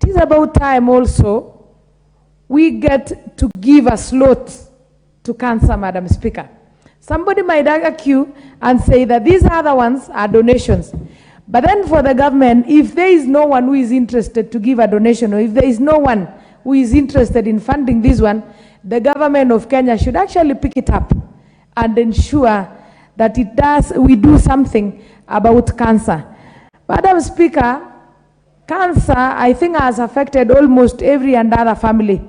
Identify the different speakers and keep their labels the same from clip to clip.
Speaker 1: it is about time also we get to give a slot to cancer, Madam Speaker. Somebody might argue and say that these other ones are donations. But then for the government, if there is no one who is interested to give a donation, or if there is no one who is interested in funding this one, the government of Kenya should actually pick it up and ensure that we do something about cancer. Madam Speaker, cancer, I think, has affected almost every and other family.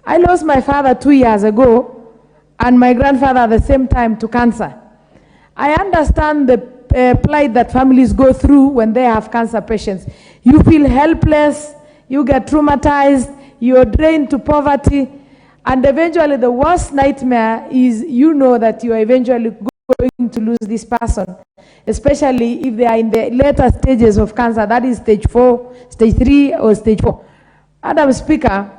Speaker 1: I lost my father 2 years ago, and my grandfather at the same time to cancer. I understand the plight that families go through when they have cancer patients. You feel helpless, you get traumatized, you're drained to poverty, and eventually the worst nightmare is you know that you are eventually going to lose this person, especially if they are in the later stages of cancer, that is stage 4, stage 3, or stage 4. Madam Speaker,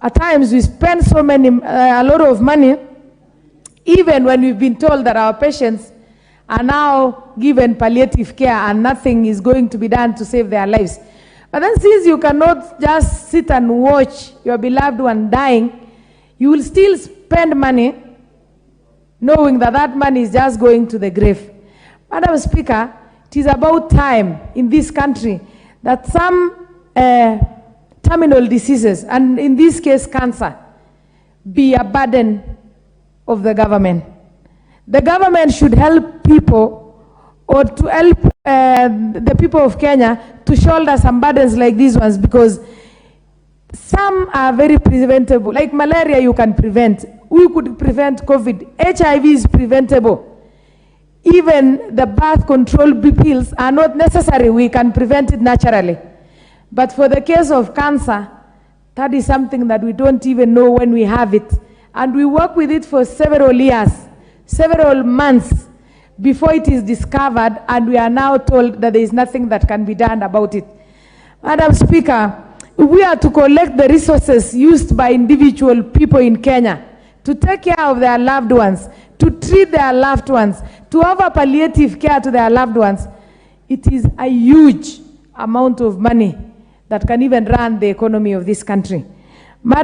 Speaker 1: at times we spend a lot of money, even when we've been told that our patients are now given palliative care and nothing is going to be done to save their lives. But then since you cannot just sit and watch your beloved one dying, you will still spend money knowing that that money is just going to the grave. Madam Speaker, it is about time in this country that some terminal diseases, and in this case cancer, be a burden of the government. The government should help people, or to help the people of Kenya to shoulder some burdens like these ones, because some are very preventable. Like malaria, you can prevent. We could prevent COVID. HIV is preventable. Even the birth control pills are not necessary. We can prevent it naturally. But for the case of cancer, that is something that we don't even know when we have it. And we work with it for several years, several months before it is discovered, and we are now told that there is nothing that can be done about it. Madam Speaker, we are to collect the resources used by individual people in Kenya to take care of their loved ones, to treat their loved ones, to offer palliative care to their loved ones. It is a huge amount of money that can even run the economy of this country. Madam